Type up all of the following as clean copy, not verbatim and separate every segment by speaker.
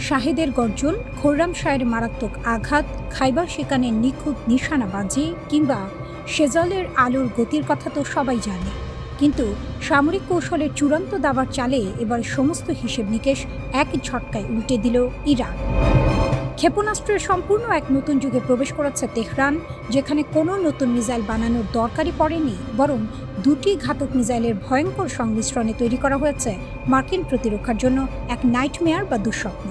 Speaker 1: শাহেদের গর্জন, খোররামশাহের মারাত্মক আঘাত, খাইবার শিকানের নিখুঁত নিশানাবাজি কিংবা শেজলের আলোর গতির কথা তো সবাই জানে, কিন্তু সামরিক কৌশলের চূড়ান্ত দাবার চালে এবার সমস্ত হিসেব নিকেশ এক ঝটকায় উল্টে দিল ইরান। ক্ষেপণাস্ত্রের সম্পূর্ণ এক নতুন যুগে প্রবেশ করেছে তেহরান, যেখানে কোনো নতুন মিসাইল বানানোর দরকারই পড়েনি, বরং দুটি ঘাতক মিসাইলের ভয়ঙ্কর সংমিশ্রণে তৈরি করা হয়েছে মার্কিন প্রতিরক্ষার জন্য এক নাইটমেয়ার বা দুঃস্বপ্ন।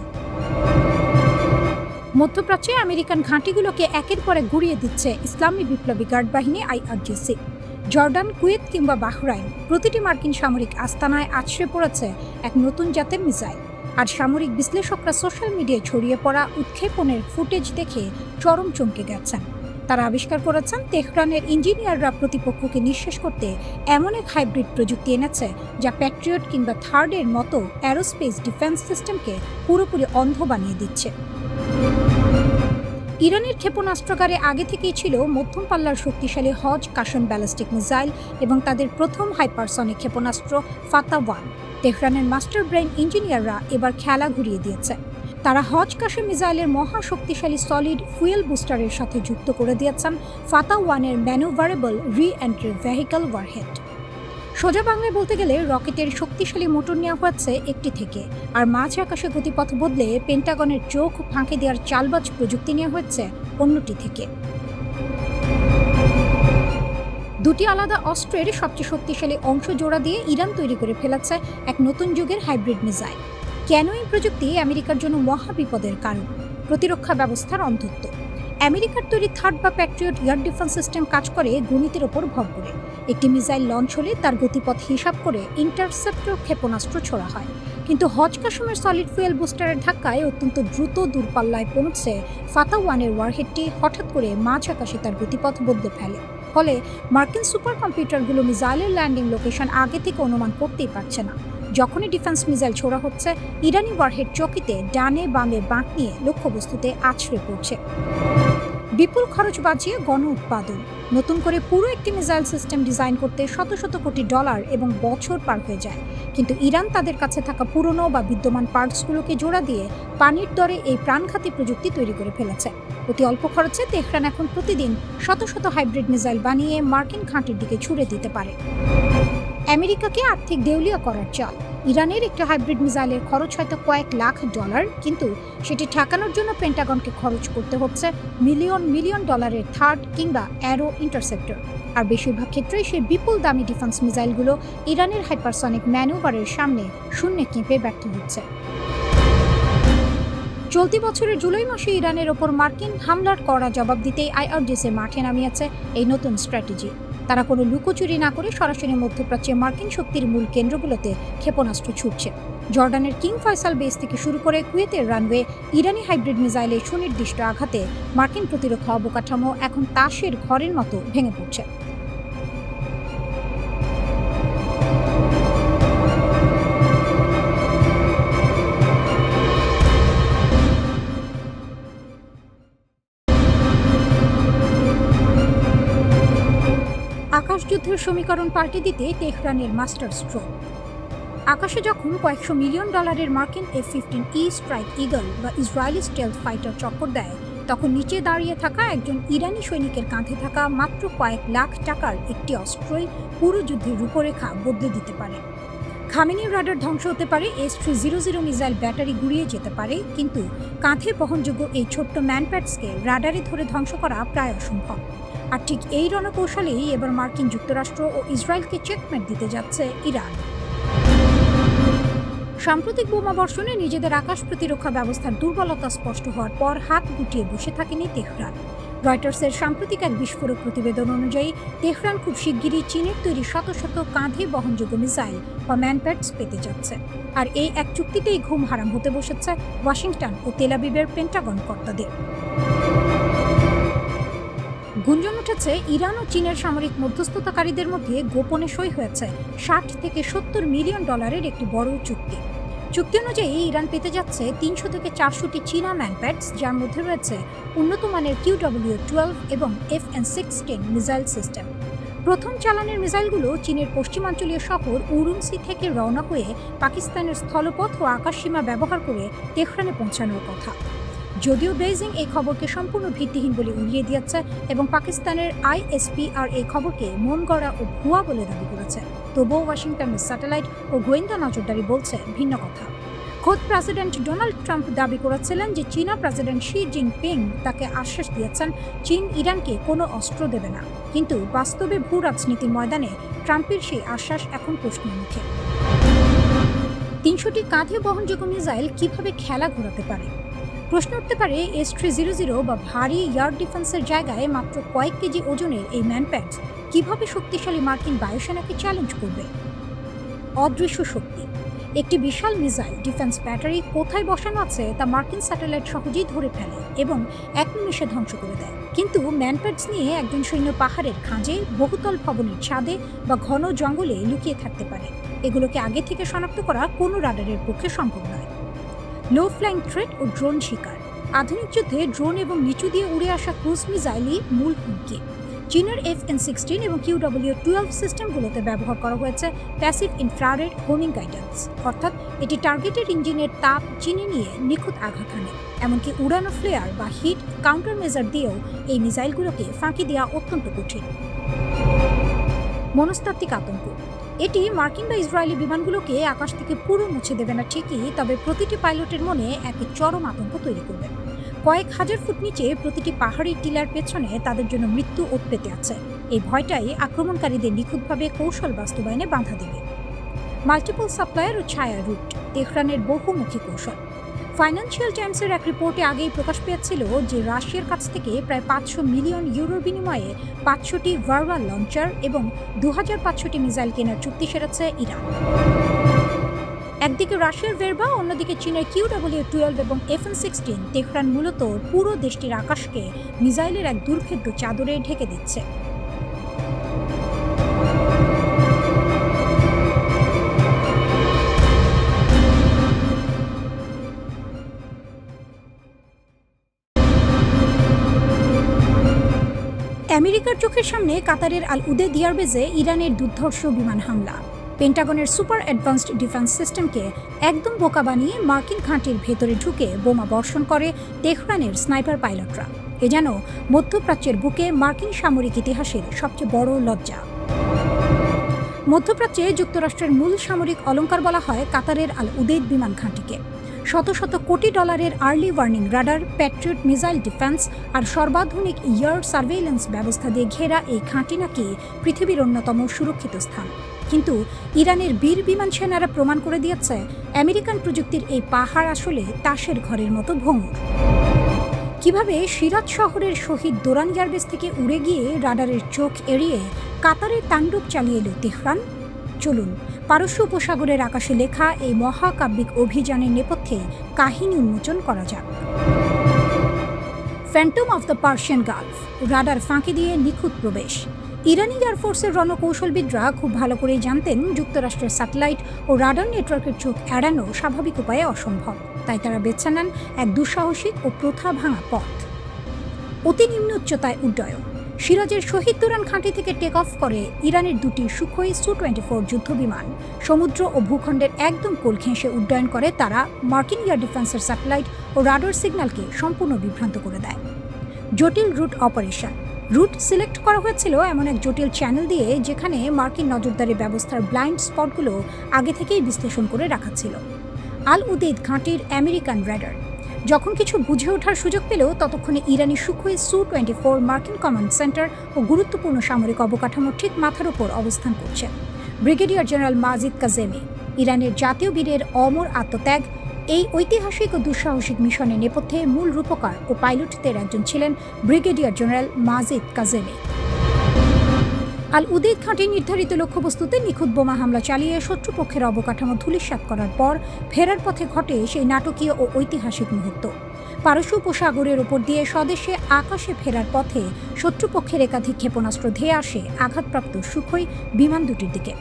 Speaker 1: মধ্যপ্রাচ্যে আমেরিকান ঘাঁটিগুলোকে একের পর এক গুড়িয়ে দিচ্ছে ইসলামী বিপ্লবী গার্ড বাহিনী IRGC। জর্ডান, কুয়েত কিংবা বাহরাইন, প্রতিটি মার্কিন সামরিক আস্তানায় আছড়ে পড়েছে এক নতুন জাতের মিসাইল। আর সামরিক বিশ্লেষকরা সোশ্যাল মিডিয়ায় ছড়িয়ে পড়া উৎক্ষেপণের ফুটেজ দেখে চরম চমকে গেছেন। তারা আবিষ্কার করেছেন তেহরানের ইঞ্জিনিয়াররা প্রতিপক্ষকে নিঃশেষ করতে এমন এক হাইব্রিড প্রযুক্তি এনেছে যা প্যাট্রিয়ট কিংবা থার্ডের মতো অ্যারোস্পেস ডিফেন্স সিস্টেমকে পুরোপুরি অন্ধ বানিয়ে দিচ্ছে। ইরানের ক্ষেপণাস্ত্রাগারে আগে থেকেই ছিল মধ্যম পাল্লার শক্তিশালী হজ কাসম ব্যালিস্টিক মিসাইল এবং তাদের প্রথম হাইপারসনিক ক্ষেপণাস্ত্র ফাতা-1। তেহরানের মাস্টার ব্রেইন ইঞ্জিনিয়াররা এবার খেলা ঘুরিয়ে দিয়েছে। তারা হজ কাসম মিসাইলের মহা শক্তিশালী সলিড ফুয়েল বুস্টারের সাথে যুক্ত করে দিয়েছেন ফাতা-1-এর ম্যানুভারেবল রি-এন্ট্রি ভেহিকল ওয়ারহেড। সোজা বাংলায় বলতে গেলে রকেটের শক্তিশালী মোটর নেওয়া হচ্ছে একটি থেকে, আর মাঝ আকাশে গতিপথ বদলে পেন্টাগনের চোখ ফাঁকে দেওয়ার চালবাজ প্রযুক্তি নেওয়া হচ্ছে অন্যটি থেকে। দুটি আলাদা অস্ত্রের সবচেয়ে শক্তিশালী অংশ জোড়া দিয়ে ইরান তৈরি করে ফেলেছে এক নতুন যুগের হাইব্রিড মিসাইল। কেন এই প্রযুক্তি আমেরিকার জন্য মহা বিপদের কারণ? প্রতিরক্ষা ব্যবস্থার অন্ধত্ব। আমেরিকার তৈরি থার্ড বা প্যাট্রিয়ট এয়ার ডিফেন্স সিস্টেম কাজ করে গণিতের ওপর ভর করে। একটি মিসাইল লঞ্চ হলে তার গতিপথ হিসাব করে ইন্টারসেপ্টর ক্ষেপণাস্ত্র ছোড়া হয়, কিন্তু হজ কাসমের সলিড ফুয়েল বুস্টারের ধাক্কায় অত্যন্ত দ্রুত দূরপাল্লায় পৌঁছে ফাতা-1-এর ওয়ারহেডটি হঠাৎ করে মাঝ আকাশে তার গতিপথ বদলে ফেলে। ফলে মার্কিন সুপার কম্পিউটারগুলো মিসাইলের ল্যান্ডিং লোকেশন আগে থেকে অনুমান করতেই পারছে না। যখনই ডিফেন্স মিসাইল ছোড়া হচ্ছে, ইরানি ওয়ারহেড চকিতে ডানে বামে বাঁক নিয়ে লক্ষ্যবস্তুতে আছড়ে পড়ছে। বিপুল খরচ বাঁচিয়ে গণ উৎপাদন। নতুন করে পুরো একটি মিসাইল সিস্টেম ডিজাইন করতে শত শত কোটি ডলার এবং বছর পার হয়ে যায়, কিন্তু ইরান তাদের কাছে থাকা পুরনো বা বিদ্যমান পার্টসগুলোকে জোড়া দিয়ে পানির দরে এই প্রাণঘাতী প্রযুক্তি তৈরি করে ফেলেছে। অতি অল্প খরচে তেহরান এখন প্রতিদিন শত শত হাইব্রিড মিসাইল বানিয়ে মার্কিন ঘাঁটির দিকে ছুড়ে দিতে পারে। আমেরিকাকে আর্থিক দেউলিয়া করার চাল। ইরানের একটি হাইব্রিড মিসাইলের খরচ হয়তো কয়েক লাখ ডলার, কিন্তু সেটি ঠেকানোর জন্য পেন্টাগনকে খরচ করতে হচ্ছে মিলিয়ন মিলিয়ন ডলারের থার্ড কিংবা অ্যারো ইন্টারসেপ্টর। আর বেশিরভাগ ক্ষেত্রেই সেই বিপুল দামি ডিফেন্স মিসাইলগুলো ইরানের হাইপারসনিক ম্যানুভারের সামনে শূন্যে কেঁপে ব্যর্থ হচ্ছে। চলতি বছরের জুলাই মাসে ইরানের ওপর মার্কিন হামলার কড়া জবাব দিতেই IRGC মাঠে নামিয়েছে এই নতুন স্ট্র্যাটেজি। তারা কোনো লুকোচুরি না করে সরাসরি মধ্যপ্রাচ্যে মার্কিন শক্তির মূল কেন্দ্রগুলোতে ক্ষেপণাস্ত্র ছুটছে। জর্ডানের কিং ফয়সাল বেস থেকে শুরু করে কুয়েতের রানওয়ে ইরানি হাইব্রিড মিসাইলের সুনির্দিষ্ট আঘাতে মার্কিন প্রতিরক্ষা অবকাঠামো এখন তাসের ঘরের মতো ভেঙে পড়ছে। আকাশযুদ্ধের সমীকরণ পাল্টে দিতে তেহরানের মাস্টার স্ট্রোক। আকাশে যখন কয়েকশো মিলিয়ন ডলারের মার্কিন F-15E স্ট্রাইক ইগল বা ইসরায়েলি স্টেলথ ফাইটার চক্কর দেয়, তখন নিচে দাঁড়িয়ে থাকা একজন ইরানি সৈনিকের কাঁধে থাকা মাত্র কয়েক লাখ টাকার একটি অস্ত্রই পুরো যুদ্ধের রূপরেখা বদলে দিতে পারে। খামেনির রাডার ধ্বংস হতে পারে, S-300 মিসাইল ব্যাটারি গুড়িয়ে যেতে পারে, কিন্তু কাঁধে বহনযোগ্য এই ছোট্ট ম্যানপ্যাডসকে রাডারে ধরে ধ্বংস করা প্রায় অসম্ভব। আর ঠিক এই রণকৌশলেই এবার মার্কিন যুক্তরাষ্ট্র ও ইসরায়েলকে চেকমেট দিতে যাচ্ছে ইরান। সাম্প্রতিক বোমাবর্ষণে নিজেদের আকাশ প্রতিরক্ষা ব্যবস্থার দুর্বলতা স্পষ্ট হওয়ার পর হাত গুটিয়ে বসে থাকেনি তেহরান। রয়টার্সের সাম্প্রতিক এক বিস্ফোরক প্রতিবেদন অনুযায়ী তেহরান খুব শিগগিরই চীনের তৈরি শত শত কাঁধে বহনযোগ্য মিসাইল বা ম্যানপ্যাডস পেতে যাচ্ছে। আর এই এক চুক্তিতেই ঘুম হারাম হতে বসেছে ওয়াশিংটন ও তেল আবিবের পেন্টাগন কর্তাদের। গুঞ্জন উঠেছে ইরান ও চীনের সামরিক মধ্যস্থতাকারীদের মধ্যে গোপনে সই হয়েছে 60 থেকে 70 মিলিয়ন ডলারের একটি বড় চুক্তি। চুক্তি অনুযায়ী ইরান পেতে যাচ্ছে 300 থেকে 400টি চীনা ম্যানপ্যাডস, যার মধ্যে রয়েছে উন্নত মানের QW-12 এবং FN-16 মিসাইল সিস্টেম। প্রথম চালানের মিসাইলগুলো চীনের পশ্চিমাঞ্চলীয় শহর উরুমসি থেকে রওনা হয়ে পাকিস্তানের স্থলপথ ও আকাশসীমা ব্যবহার করে তেহরানে পৌঁছানোর কথা। যদিও বেইজিং এই খবরকে সম্পূর্ণ ভিত্তিহীন বলে উড়িয়ে দিয়েছে এবং পাকিস্তানের ISPR এই খবরকে মন গড়া ও ভুয়া বলে দাবি করেছে, তবুও ওয়াশিংটনের স্যাটেলাইট ও গোয়েন্দা নজরদারি বলছে ভিন্ন কথা। খোদ প্রেসিডেন্ট ডোনাল্ড ট্রাম্প দাবি করেছিলেন যে চীনা প্রেসিডেন্ট শি জিনপিং তাকে আশ্বাস দিয়েছেন চীন ইরানকে কোনো অস্ত্র দেবে না, কিন্তু বাস্তবে ভূ রাজনীতির ময়দানে ট্রাম্পের সেই আশ্বাস এখন প্রশ্নের মুখে। 300টি কাঁধে বহনযোগ্য মিসাইল কিভাবে খেলা ঘোরাতে পারে? প্রশ্ন উঠতে পারে, S-300 বা ভারী এয়ার ডিফেন্সের জায়গায় মাত্র কয়েক কেজি ওজনের এই ম্যানপ্যাডস কিভাবে শক্তিশালী মার্কিন বায়ুসেনাকে চ্যালেঞ্জ করবে? অদৃশ্য শক্তি। একটি বিশাল মিসাইল ডিফেন্স ব্যাটারি কোথায় বসানো আছে তা মার্কিন স্যাটেলাইট সহজেই ধরে ফেলে এবং এক নিমেষে ধ্বংস করে দেয়। কিন্তু ম্যানপ্যাডস নিয়ে একজন সৈন্য পাহাড়ের খাঁজে, বহুতল ভবনের ছাদে বা ঘন জঙ্গলে লুকিয়ে থাকতে পারে। এগুলোকে আগে থেকে শনাক্ত করা কোনো রাডারের পক্ষে সম্ভব নয়। লো ফ্লাইং থ্রেট ও ড্রোন শিকার। আধুনিক যুদ্ধে ড্রোন এবং নিচু দিয়ে উড়ে আসা ক্রুজ মিসাইলই মূল হুমকি। চীনের FN-16 এবং QW-12 সিস্টেমগুলোতে ব্যবহার করা হয়েছে প্যাসিভ ইনফ্রারেড হোমিং গাইডেন্স, অর্থাৎ এটি টার্গেটেড ইঞ্জিনের তাপ চিনে নিয়ে নিখুঁত আঘাত হানে। এমনকি উড়ানো ফ্লেয়ার বা হিট কাউন্টার মেজার দিয়েও এই মিসাইলগুলোকে ফাঁকি দেওয়া অত্যন্ত কঠিন। মনস্তাত্ত্বিক আতঙ্ক। এটি মার্কিন বা ইসরায়েলি বিমানগুলোকে আকাশ থেকে পুরো মুছে দেবে না ঠিকই, তবে প্রতিটি পাইলটের মনে এক চরম আতঙ্ক তৈরি করবে। কয়েক হাজার ফুট নিচে প্রতিটি পাহাড়ি টিলার পেছনে তাদের জন্য মৃত্যু ওত পেতে আছে। এই ভয়টাই আক্রমণকারীদের নিখুঁতভাবে কৌশল বাস্তবায়নে বাধা দেবে। মাল্টিপল সাপ্লায়ার ও ছায়া রুট। তেহরানের বহুমুখী কৌশল। ফাইন্যান্সিয়াল টাইমসের এক রিপোর্টে আগেই প্রকাশ পেয়েছিল যে রাশিয়ার কাছ থেকে প্রায় 500 মিলিয়ন ইউরোর বিনিময়ে 500টি ভার্বাল লঞ্চার এবং 2500টি মিসাইল কেনার চুক্তি সেরেছে ইরান। একদিকে রাশিয়ার ভেরবা, অন্যদিকে চীনের QW-12 এবং FN-16। তেহরান মূলত পুরো দেশটির আকাশকে মিসাইলের এক দুর্ভেদ্য চাদরে ঢেকে দিচ্ছে। আমেরিকার চোখের সামনে কাতারের আল উদেদ এয়ারবেজে ইরানের দুর্ধর্ষ বিমান হামলা। পেন্টাগনের সুপার অ্যাডভান্সড ডিফেন্স সিস্টেমকে একদম বোকা বানিয়ে মার্কিন ঘাঁটির ভেতরে ঢুকে বোমা বর্ষণ করে তেহরানের স্নাইপার পাইলটরা। এ যেন মধ্যপ্রাচ্যের বুকে মার্কিন সামরিক ইতিহাসের সবচেয়ে বড় লজ্জা। মধ্যপ্রাচ্যে যুক্তরাষ্ট্রের মূল সামরিক অলংকার বলা হয় কাতারের আল উদেদ বিমান ঘাঁটিকে। শত শত কোটি ডলারের early warning radar, Patriot missile defence আর সর্বাধুনিক এয়ার সার্ভেইলেন্স ব্যবস্থা দিয়ে ঘেরা এই ঘাঁটি নাকি পৃথিবীর অন্যতম সুরক্ষিত স্থান। কিন্তু ইরানের বীর বিমান সেনারা প্রমাণ করে দিয়েছে আমেরিকান প্রযুক্তির এই পাহাড় আসলে তাসের ঘরের মতো ভঙ্গুর। কিভাবে সিরাত শহরের শহীদ দোরান এয়ারবেস থেকে উড়ে গিয়ে রাডারের চোখ এড়িয়ে কাতারে তাণ্ডব চালিয়ে এলো তেহরান? চলুন পারস্য উপসাগরের আকাশে লেখা এই মহাকাব্যিক অভিযানের নেপথ্যে কাহিনী উন্মোচন করা যাক। Phantom of the Persian Gulf. Radar ফাঁকি দিয়ে নিখুঁত প্রবেশ। ইরানি এয়ারফোর্সের রণকৌশলবিদরা খুব ভালো করেই জানতেন যুক্তরাষ্ট্রের স্যাটেলাইট ও রাডার নেটওয়ার্কের চোখ এড়ানো স্বাভাবিক উপায়ে অসম্ভব। তাই তারা বেছে নেন এক দুঃসাহসিক ও প্রথা ভাঙা পথ। অতি নিম্ন উচ্চতায় উড্ডয়ন। সিরাজের শহীদ দোরান ঘাঁটি থেকে টেক অফ করে ইরানের দুটি সুখোই Su-24 যুদ্ধবিমান সমুদ্র ও ভূখণ্ডের একদম কোল ঘেঁষে উড্ডয়ন করে। তারা মার্কিন এয়ার ডিফেন্সের স্যাটেলাইট ও রাডার সিগন্যালকে সম্পূর্ণ বিভ্রান্ত করে দেয়। জটিল রুট অপারেশন। রুট সিলেক্ট করা হয়েছিল এমন এক জটিল চ্যানেল দিয়ে যেখানে মার্কিন নজরদারি ব্যবস্থার ব্লাইন্ড স্পটগুলো আগে থেকেই বিশ্লেষণ করে রাখা ছিল। আল উদেদ ঘাঁটির আমেরিকান রাডার যখন কিছু বুঝে ওঠার সুযোগ পেল, ততক্ষণে ইরানি সুখোই Su-24 মার্কিন কমান্ড সেন্টার ও গুরুত্বপূর্ণ সামরিক অবকাঠামোর ঠিক মাথার উপর অবস্থান করছে। ব্রিগেডিয়ার জেনারেল মাজিদ কাজেমি, ইরানের জাতীয় বীরের অমর আত্মত্যাগ। এই ঐতিহাসিক ও দুঃসাহসিক মিশনের নেপথ্যে মূল রূপকার ও পাইলটদের একজন ছিলেন ব্রিগেডিয়ার জেনারেল মাজিদ কাজেমি। আল উদেদ ঘাঁটির নির্ধারিত লক্ষ্যবস্তুতে নিখুঁত বোমা হামলা চালিয়ে শত্রুপক্ষের অবকাঠামো ধূলিসাৎ করার পর ফেরার পথে ঘটে সেই নাটকীয় ও ঐতিহাসিক মুহূর্ত। পারস্য উপসাগরের ওপর দিয়ে স্বদেশে আকাশে ফেরার পথে শত্রুপক্ষের একাধিক ক্ষেপণাস্ত্র ধেয়ে আসে আঘাতপ্রাপ্ত সুখোই বিমান দুটির দিকে।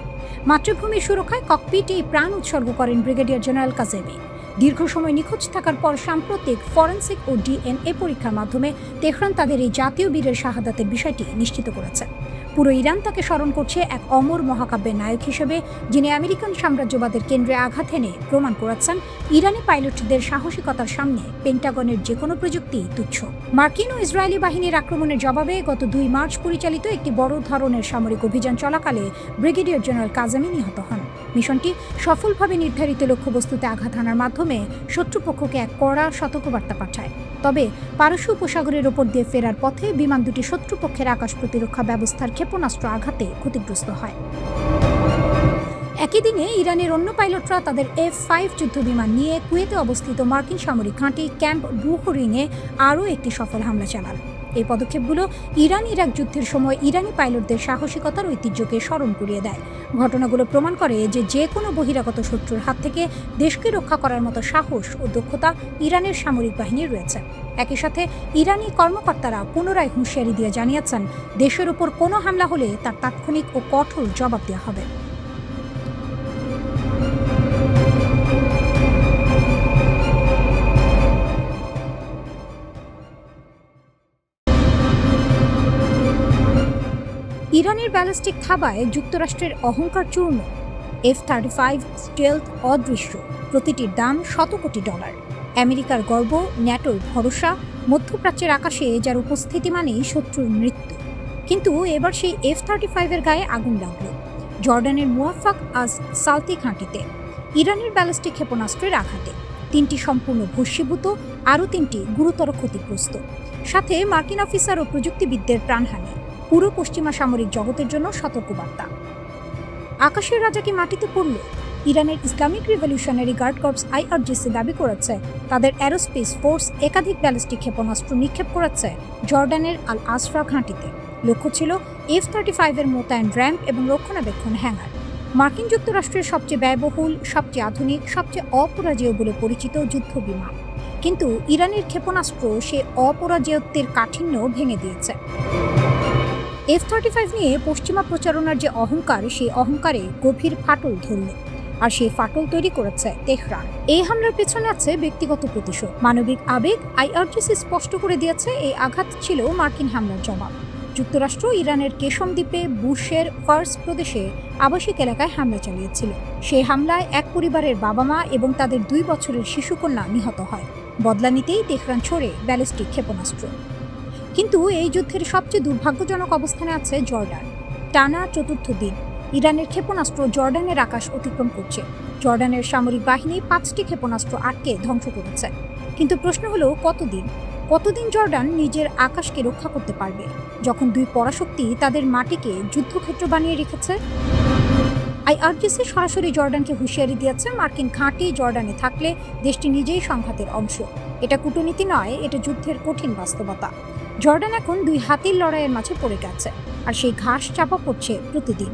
Speaker 1: মাতৃভূমির সুরক্ষায় ককপিটেই প্রাণ উৎসর্গ করেন ব্রিগেডিয়ার জেনারেল কাজেমি। দীর্ঘ সময় নিখোঁজ থাকার পর সাম্প্রতিক ফরেন্সিক ও DNA পরীক্ষার মাধ্যমে তেহরান তাদের এই জাতীয় বীরের শাহাদাতের বিষয়টি নিশ্চিত করেছে। পুরো ইরান তাকে স্মরণ করছে এক অমর মহাকাব্যের নায়ক হিসেবে, যিনি আমেরিকান সাম্রাজ্যবাদের কেন্দ্রে আঘাত এনে প্রমাণ করেছেন ইরানি পাইলটদের সাহসিকতার সামনে পেন্টাগনের যে কোনো প্রযুক্তি তুচ্ছ। মার্কিন ও ইসরায়েলি বাহিনীর আক্রমণের জবাবে গত 2 মার্চ পরিচালিত একটি বড় ধরনের সামরিক অভিযান চলাকালে ব্রিগেডিয়ার জেনারেল কাজেমি নিহত হন। মিশনটি সফলভাবে নির্ধারিত লক্ষ্যবস্তুতে আঘাত হানার মাধ্যমে শত্রুপক্ষকে এক কড়া সতর্কবার্তা পাঠায়। তবে পারস্য উপসাগরের ওপর দিয়ে ফেরার পথে বিমান দুটি শত্রুপক্ষের আকাশ প্রতিরক্ষা ব্যবস্থার ক্ষেপণাস্ত্র আঘাতে ক্ষতিগ্রস্ত হয়। একই দিনে ইরানের অন্য পাইলটরা তাদের F-5 যুদ্ধবিমান নিয়ে কুয়েতে অবস্থিত মার্কিন সামরিক ঘাঁটি ক্যাম্প বুহরিনে আরও একটি সফল হামলা চালান। এই পদক্ষেপগুলো ইরান-ইরাক যুদ্ধের সময় ইরানি পাইলটদের সাহসিকতার ঐতিহ্যকে স্মরণ করিয়ে দেয়। ঘটনাগুলো প্রমাণ করে যে কোনো বহিরাগত শত্রুর হাত থেকে দেশকে রক্ষা করার মতো সাহস ও দক্ষতা ইরানের সামরিক বাহিনীর রয়েছে। একই সাথে ইরানি কর্মকর্তারা পুনরায় হুঁশিয়ারি দিয়ে জানিয়েছেন, দেশের উপর কোনো হামলা হলে তার তাৎক্ষণিক ও কঠোর জবাব দেওয়া হবে। ইরানের ব্যালিস্টিক থাবায় যুক্তরাষ্ট্রের অহংকার চূর্ণ। F-35 স্টেলথ অদৃশ্য, প্রতিটির দাম $100 কোটি। আমেরিকার গর্ব, ন্যাটোর ভরসা, মধ্যপ্রাচ্যের আকাশে যার উপস্থিতি মানেই শত্রুর মৃত্যু। কিন্তু এবার সেই F-35 এর গায়ে আগুন লাগল জর্ডানের মুওয়াফাক আজ সালতি ঘাঁটিতে ইরানের ব্যালিস্টিক ক্ষেপণাস্ত্রের আঘাতে। 3টি সম্পূর্ণ ভস্মীভূত, আরও 3টি গুরুতর ক্ষতিগ্রস্ত, সাথে মার্কিন অফিসার ও প্রযুক্তিবিদদের প্রাণহানি। পুরো পশ্চিমা সামরিক জগতের জন্য সতর্কবার্তা। আকাশের রাজা কি মাটিতে পড়ল? ইরানের Islamic revolutionary guard corps IRGC দাবি করেছে তাদের অ্যারোস্পেস ফোর্স একাধিক ব্যালিস্টিক ক্ষেপণাস্ত্র নিক্ষেপ করেছে জর্ডানের আল আসরা ঘাঁটিতে। লক্ষ্য ছিল F-35 এর মোতায়েন র্যাম্প এবং রক্ষণাবেক্ষণ হ্যাঙ্গার। মার্কিন যুক্তরাষ্ট্রের সবচেয়ে ব্যয়বহুল, সবচেয়ে আধুনিক, সবচেয়ে অপরাজেয় বলে পরিচিত যুদ্ধ বিমান। কিন্তু ইরানের ক্ষেপণাস্ত্র সে অপরাজেয়ত্বের কাঠিন্য ভেঙে দিয়েছে। F-35 নিয়ে পশ্চিমা প্রচারণার যে অহংকার, সেই অহংকারে গভীর ফাটল ধরল। আর সেই ফাটল তৈরি করেছে তেহরান। এই হামলার পেছনে আছে ব্যক্তিগত প্রতিশোধ, মানবিক আবেগ। IRGC স্পষ্ট করে দিয়েছে এই আঘাত ছিল মার্কিন হামলার জবাব। যুক্তরাষ্ট্র ইরানের কেশম দ্বীপে বুশের ফার্স প্রদেশে আবাসিক এলাকায় হামলা চালিয়েছিল। সেই হামলায় এক পরিবারের বাবা-মা এবং তাদের 2 বছরের শিশুকন্যা নিহত হয়। বদলা নিতেই তেহরান ছোড়ে ব্যালিস্টিক ক্ষেপণাস্ত্র। কিন্তু এই যুদ্ধের সবচেয়ে দুর্ভাগ্যজনক অবস্থানে আছে জর্ডান। টানা 4র্থ দিন ইরানের ক্ষেপণাস্ত্র জর্ডানের আকাশ অতিক্রম করছে। জর্ডানের সামরিক বাহিনী 5টি ক্ষেপণাস্ত্র আটকে ধ্বংস করেছে। কিন্তু প্রশ্ন হলো, কতদিন জর্ডান নিজের আকাশকে রক্ষা করতে পারবে, যখন 2 পরাশক্তি তাদের মাটিকে যুদ্ধক্ষেত্র বানিয়ে রেখেছে? IRGC সরাসরি জর্ডানকে হুঁশিয়ারি দিয়েছে, মার্কিন ঘাঁটি জর্ডানে থাকলে দেশটি নিজেই সংঘাতের অংশ। এটা কূটনীতি নয়, এটা যুদ্ধের কঠিন বাস্তবতা। জর্ডান এখন 2 হাতির লড়াইয়ের মাঝে পড়ে গেছে, আর সেই ঘাস চাপা পড়ছে প্রতিদিন।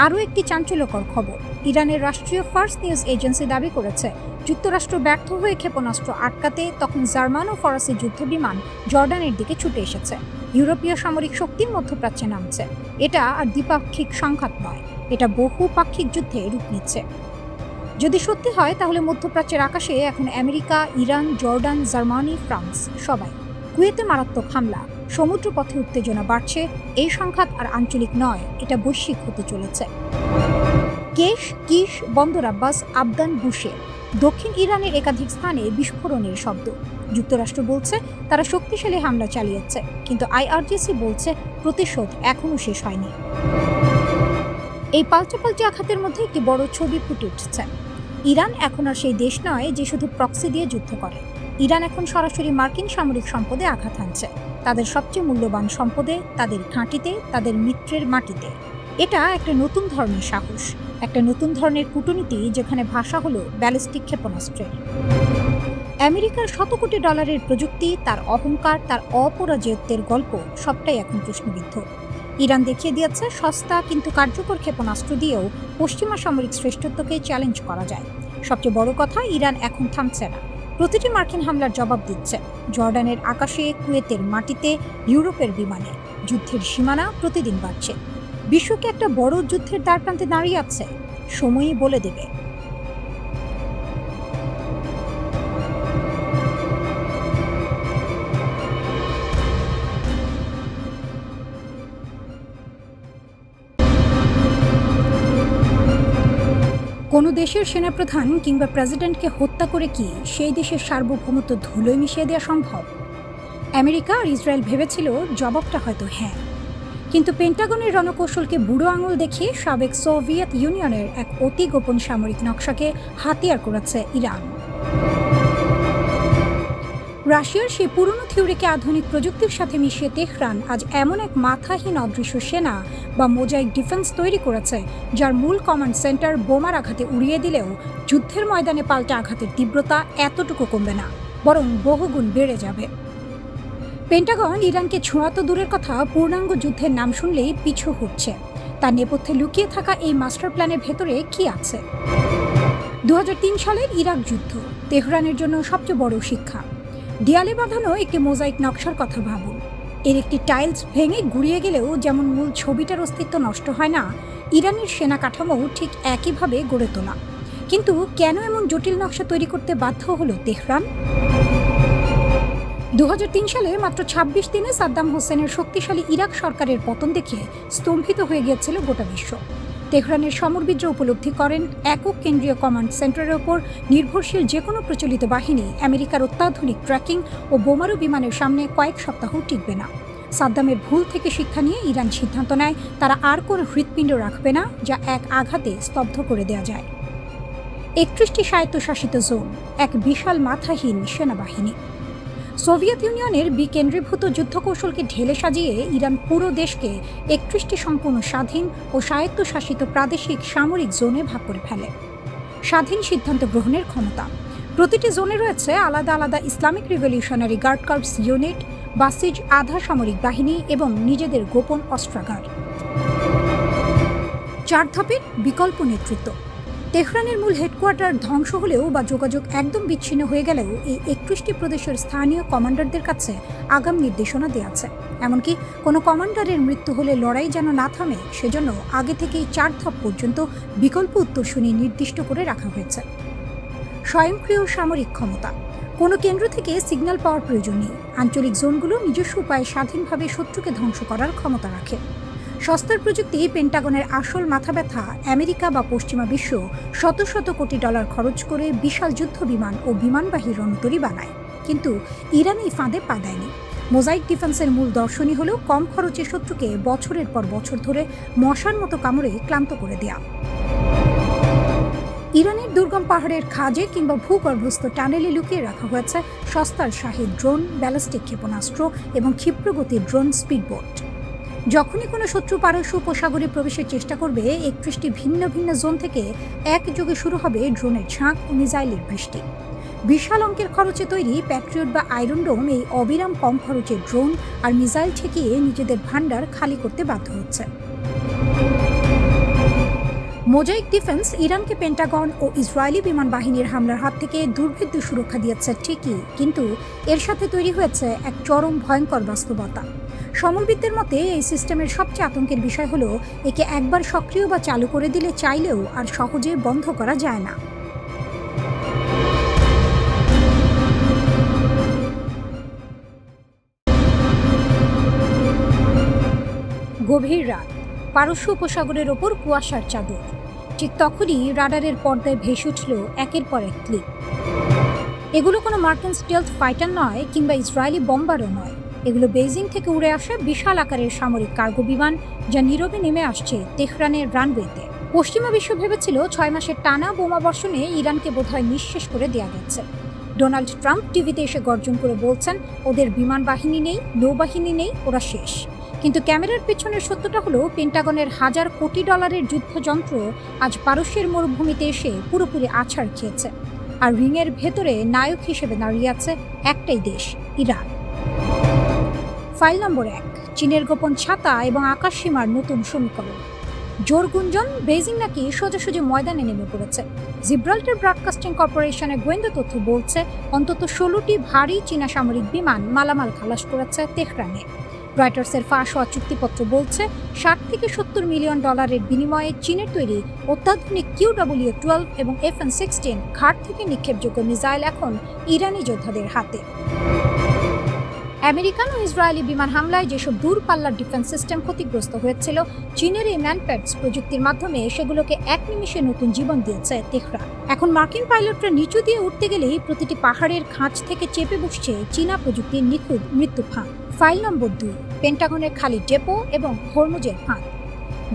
Speaker 1: আরও একটি চাঞ্চল্যকর খবর, ইরানের রাষ্ট্রীয় ফার্স নিউজ এজেন্সি দাবি করেছে যুক্তরাষ্ট্র ব্যর্থ হয়ে ক্ষেপণাস্ত্র আটকাতে তখন জার্মান ও ফরাসি যুদ্ধবিমান জর্ডানের দিকে ছুটে এসেছে। ইউরোপীয় সামরিক শক্তি মধ্যপ্রাচ্যে নামছে। এটা আর দ্বিপাক্ষিক সংঘাত নয়, এটা বহুপাক্ষিক যুদ্ধে রূপ নিচ্ছে। যদি সত্যি হয়, তাহলে মধ্যপ্রাচ্যের আকাশে এখন America, Iran, Jordan, Germany, France সবাই। কুয়েতে মারাত্মক হামলা, সমুদ্রপথে উত্তেজনা বাড়ছে। এই সংঘাত আর আঞ্চলিক নয়, এটা বৈশ্বিক হতে চলেছে। কিশ, বন্দর আব্বাস, আবদান, বুশে, দক্ষিণ ইরানের একাধিক স্থানে বিস্ফোরণের শব্দ। যুক্তরাষ্ট্র বলছে তারা শক্তিশালী হামলা চালিয়েছে, কিন্তু IRGC বলছে প্রতিশোধ এখনও শেষ হয়নি। এই পাল্টাপাল্টি আঘাতের মধ্যে একটি বড় ছবি ফুটে উঠছে। ইরান এখন আর সেই দেশ নয় যে শুধু প্রক্সি দিয়ে যুদ্ধ করে। ইরান এখন সরাসরি মার্কিন সামরিক সম্পদে আঘাত হানছে, তাদের সবচেয়ে মূল্যবান সম্পদে, তাদের ঘাঁটিতে, তাদের মিত্রের মাটিতে। এটা একটা নতুন ধরনের সাহস, একটা নতুন ধরনের কূটনীতি, যেখানে ভাষা হলো ব্যালিস্টিক ক্ষেপণাস্ত্রের। আমেরিকার $100 কোটি প্রযুক্তি, তার অহংকার, তার অপরাজেয়ত্বের গল্প সবটাই এখন প্রশ্নবিদ্ধ। ইরান দেখিয়ে দিয়েছে সস্তা কিন্তু কার্যকর ক্ষেপণাস্ত্র দিয়েও পশ্চিমা সামরিক শ্রেষ্ঠত্বকে চ্যালেঞ্জ করা যায়। সবচেয়ে বড় কথা, ইরান এখন থামছে না, প্রতিটি মার্কিন হামলার জবাব দিচ্ছে। জর্ডানের আকাশে, কুয়েতের মাটিতে, ইউরোপের বিমানে। যুদ্ধের সীমানা প্রতিদিন বাড়ছে। বিশ্বকে একটা বড় যুদ্ধের দ্বারপ্রান্তে দাঁড়িয়ে আছে, সময়ই বলে দেবে। কোনো দেশের সেনাপ্রধান কিংবা প্রেসিডেন্টকে হত্যা করে কি সেই দেশের সার্বভৌমত্ব ধুলোয় মিশিয়ে দেওয়া সম্ভব? আমেরিকা আর ইসরায়েল ভেবেছিল জবাবটা হয়তো হ্যাঁ, কিন্তু পেন্টাগনের রণকৌশলকে বুড়ো আঙুল দেখিয়ে সাবেক সোভিয়েত ইউনিয়নের এক অতি গোপন সামরিক নকশাকে হাতিয়ার করেছে ইরান। রাশিয়ার সেই পুরনো থিওরিকে আধুনিক প্রযুক্তির সাথে মিশিয়ে তেহরান আজ এমন এক মাথাহীন অদৃশ্য সেনা বা মোজাইক ডিফেন্স তৈরি করেছে, যার মূল কমান্ড সেন্টার বোমার আঘাতে উড়িয়ে দিলেও যুদ্ধের ময়দানে পাল্টা আঘাতের তীব্রতা এতটুকু কমবে না, বরং বহুগুণ বেড়ে যাবে। পেন্টাগন ইরানকে ছোঁয়া তো দূরের কথা, পূর্ণাঙ্গ যুদ্ধের নাম শুনলেই পিছু হচ্ছে। তার নেপথ্যে লুকিয়ে থাকা এই মাস্টার প্ল্যানের ভেতরে কি আছে? 2003 সালের ইরাক যুদ্ধ তেহরানের জন্য সবচেয়ে বড় শিক্ষা। দেয়ালে বাঁধানো একটি মোজাইক নকশার কথা ভাবুন। এর একটি টাইলস ভেঙে গুঁড়িয়ে গেলেও যেমন মূল ছবিটার অস্তিত্ব নষ্ট হয় না, ইরানের সেনা কাঠামো ঠিক একইভাবে গড়ে তোলা। কিন্তু কেন এমন জটিল নকশা তৈরি করতে বাধ্য হলো তেহরান? 2003 সালে মাত্র 26 দিনে সাদ্দাম হোসেনের শক্তিশালী ইরাক সরকারের পতন দেখে স্তম্ভিত হয়ে গিয়েছিল গোটা বিশ্ব। তেহরানের সমরবিদ্রোহ উপলব্ধি করেন একক কেন্দ্রীয় কমান্ড সেন্টারের ওপর নির্ভরশীল যে কোনো প্রচলিত বাহিনী আমেরিকার অত্যাধুনিক ট্র্যাকিং ও বোমারু বিমানের সামনে কয়েক সপ্তাহ টিকবে না। সাদ্দামের ভুল থেকে শিক্ষা নিয়ে ইরান সিদ্ধান্ত নেয় তারা আর কোনো হৃৎপিণ্ড রাখবে না যা এক আঘাতে স্তব্ধ করে দেওয়া যায়। 31টি স্বায়ত্তশাসিত জোন, এক বিশাল মাথাহীন সেনাবাহিনী। সোভিয়েত ইউনিয়নের বিকেন্দ্রীভূত যুদ্ধকৌশলকে ঢেলে সাজিয়ে ইরান পুরো দেশকে 31টি সম্পূর্ণ স্বাধীন ও স্বায়ত্তশাসিত প্রাদেশিক সামরিক জোনে ভাগ করে ফেলে। স্বাধীন সিদ্ধান্ত গ্রহণের ক্ষমতা। প্রতিটি জোনে রয়েছে আলাদা আলাদা Islamic revolutionary guard corps unit, Basij আধা সামরিক বাহিনী এবং নিজেদের গোপন অস্ত্রাগার। 4 ধাপের বিকল্প নেতৃত্ব। তেহরানের মূল হেডকোয়ার্টার ধ্বংস হলেও বা যোগাযোগ একদম বিচ্ছিন্ন হয়ে গেলেও এই 31টি প্রদেশের স্থানীয় কমান্ডারদের কাছে আগাম নির্দেশনা দেওয়া আছে। এমনকি কোনো কমান্ডারের মৃত্যু হলে লড়াই যেন না থামে, সেজন্য আগে থেকেই 4 ধাপ পর্যন্ত বিকল্প উত্তরসূরি নির্দিষ্ট করে রাখা হয়েছে। স্বয়ংক্রিয় সামরিক ক্ষমতা। কোনো কেন্দ্র থেকে সিগন্যাল পাওয়ার প্রয়োজন নেই। আঞ্চলিক জোনগুলো নিজস্ব উপায়ে স্বাধীনভাবে শত্রুকে ধ্বংস করার ক্ষমতা রাখে। সস্তার প্রযুক্তি। পেন্টাগনের আসল মাথা ব্যথা আমেরিকা বা পশ্চিমা বিশ্ব শত শত কোটি ডলার খরচ করে বিশাল যুদ্ধ বিমান ও বিমানবাহী রণতরী বানায়, কিন্তু ইরান এই ফাঁদে পা দেয়নি। মোজাইক ডিফেন্সের মূল দর্শনই হল কম খরচে শত্রুকে বছরের পর বছর ধরে মশার মতো কামড়ে ক্লান্ত করে দেয়া। ইরানের দুর্গম পাহাড়ের খাজে কিংবা ভূগর্ভস্থ টানেলে লুকিয়ে রাখা হয়েছে সস্তার শাহী ড্রোন, ব্যালিস্টিক ক্ষেপণাস্ত্র এবং ক্ষিপ্রগতির ড্রোন স্পিডবোট। যখনই কোনো শত্রু পারস্য উপসাগরে প্রবেশের চেষ্টা করবে, 31টি ভিন্ন ভিন্ন জোন থেকে একযোগে শুরু হবে ড্রোনের ঝাঁক ও মিসাইলের বৃষ্টি। বিশাল অঙ্কের খরচে তৈরি প্যাট্রিয়ট বা আয়রন ডোম এই অবিরাম কম খরচের ড্রোন আর মিসাইল ঠেকিয়ে নিজেদের ভান্ডার খালি করতে বাধ্য হচ্ছে। মোজাইক ডিফেন্স ইরানকে পেন্টাগন ও ইসরায়েলি বিমান বাহিনীর হামলার হাত থেকে দুর্ভেদ্য সুরক্ষা দিয়েছে ঠিকই, কিন্তু এর সাথে তৈরি হয়েছে এক চরম ভয়ঙ্কর বাস্তবতা। সমরবিদদের মতে এই সিস্টেমের সবচেয়ে আতঙ্কের বিষয় হলো একে একবার সক্রিয় বা চালু করে দিলে চাইলেও আর সহজে বন্ধ করা যায় না। গভীর রাত, পারস্য উপসাগরের ওপর কুয়াশার চাদর। ঠিক তখনই রাডারের পর্দায় ভেসে উঠল একের পর এক ক্লিপ। এগুলো কোনো মার্কিন স্টেলথ ফাইটার নয় কিংবা ইসরায়েলি বম্বারও নয়। এগুলো বেইজিং থেকে উড়ে আসা বিশাল আকারের সামরিক কার্গো বিমান, যা নীরবে নেমে আসছে তেহরানের রানওয়েতে। পশ্চিমা বিশ্ব ভেবেছিল 6 মাসের টানা বোমা বর্ষণে ইরানকে বোধহয় নিঃশেষ করে দেওয়া গেছে। ডোনাল্ড ট্রাম্প টিভিতে এসে গর্জন করে বলছেন, ওদের বিমান বাহিনী নেই, নৌবাহিনী নেই, ওরা শেষ। কিন্তু ক্যামেরার পেছনের সত্যটা হলো পেন্টাগনের হাজার কোটি ডলারের যুদ্ধযন্ত্র আজ পারস্যের মরুভূমিতে এসে পুরোপুরি আছাড় খেয়েছে। আর রিংয়ের ভেতরে নায়ক হিসেবে দাঁড়িয়ে আছে একটাই দেশ, ইরান। ফাইল নম্বর 1, চীনের গোপন ছাতা এবং আকাশসীমার নতুন সমীকরণ। জোর গুঞ্জন, বেইজিং নাকি সোজাসুজি ময়দানে নেমে পড়েছে। জিব্রাল্টার ব্রডকাস্টিং কর্পোরেশনের গোয়েন্দা তথ্য বলছে অন্তত 16টি ভারী চীনা সামরিক বিমান মালামাল খালাস করেছে তেহরানে। রয়টার্সের ফাঁস হওয়া চুক্তিপত্র বলছে 60 থেকে 70 মিলিয়ন ডলারের বিনিময়ে চীনের তৈরি অত্যাধুনিক QW-12 এবং FN-16 ঘাট থেকে নিক্ষেপযোগ্য মিসাইল এখন ইরানি যোদ্ধাদের হাতে। আমেরিকান ও ইসরায়েলি বিমান হামলায় যেসব দূরপাল্লার ডিফেন্স সিস্টেম ক্ষতিগ্রস্ত হয়েছিল, চীনের এই ম্যানপ্যাডস প্রযুক্তির মাধ্যমে সেগুলোকে এক নিমিষে নতুন জীবন দিয়েছে তেহরান। এখন মার্কিন পাইলটরা নিচু দিয়ে উঠতে গেলেই প্রতিটি পাহাড়ের খাঁজ থেকে চেপে বসছে চীনা প্রযুক্তির নিখুঁত মৃত্যু ফাঁদ। ফাইল নম্বর 2, পেন্টাগনের খালি ডেপো এবং হরমুজের ফাঁদ।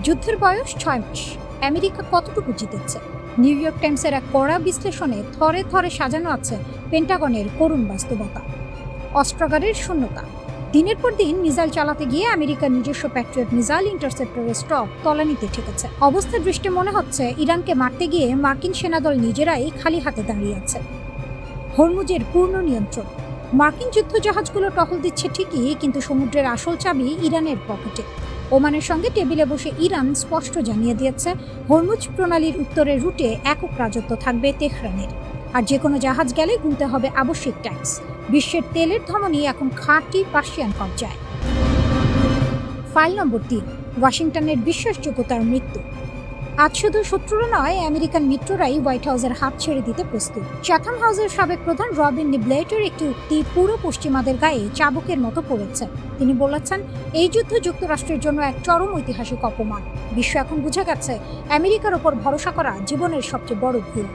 Speaker 1: যুদ্ধের বয়স 6 মাস, আমেরিকা কতটুকু জিতেছে? নিউ ইয়র্ক টাইমসের এক কড়া বিশ্লেষণে থরে থরে সাজানো আছে পেন্টাগনের করুণ বাস্তবতা। অস্ত্রাগারের শূন্যতা। দিনের পর দিন মিসাইল চালাতে গিয়ে আমেরিকার নিজস্ব প্যাট্রিয়ট মিসাইল ইন্টারসেপ্টরের স্টক তলানিতে ঠেকেছে। অবস্থা দৃষ্টে মনে হচ্ছে ইরানকে মারতে গিয়ে মার্কিন সেনাদল নিজেরাই খালি হাতে দাঁড়িয়ে আছে। হরমুজের পূর্ণ নিয়ন্ত্রণ। মার্কিন যুদ্ধজাহাজগুলো টহল দিচ্ছে ঠিকই, কিন্তু সমুদ্রের আসল চাবি ইরানের পকেটে। ওমানের সঙ্গে টেবিলে বসে ইরান স্পষ্ট জানিয়ে দিয়েছে, হরমুজ প্রণালীর উত্তরের রুটে একক রাজত্ব থাকবে তেহরানের। আর যে কোনো জাহাজ গেলে গুনতে হবে আবশ্যিক ট্যাক্স। বিশ্বের তেলের ধমনী এখন খাঁটি পার্সিয়ান কবজায়। ফাইল নম্বর 3, ওয়াশিংটনের বিশ্বাসযোগ্যতার মৃত্যু। আজ শুধু শত্রুরা নয়, আমেরিকান মিত্ররাই হোয়াইট হাউসের হাত ছেড়ে দিতে প্রস্তুত। চ্যাথাম হাউসের সাবেক প্রধান রবিন নিবলেটের একটি উক্তি পুরো পশ্চিমাদের গায়ে চাবুকের মতো পড়েছে। তিনি বলেছেন, এই যুদ্ধ যুক্তরাষ্ট্রের জন্য এক চরম ঐতিহাসিক অপমান। বিশ্ব এখন বুঝে গেছে আমেরিকার ওপর ভরসা করা জীবনের সবচেয়ে বড় ভুল।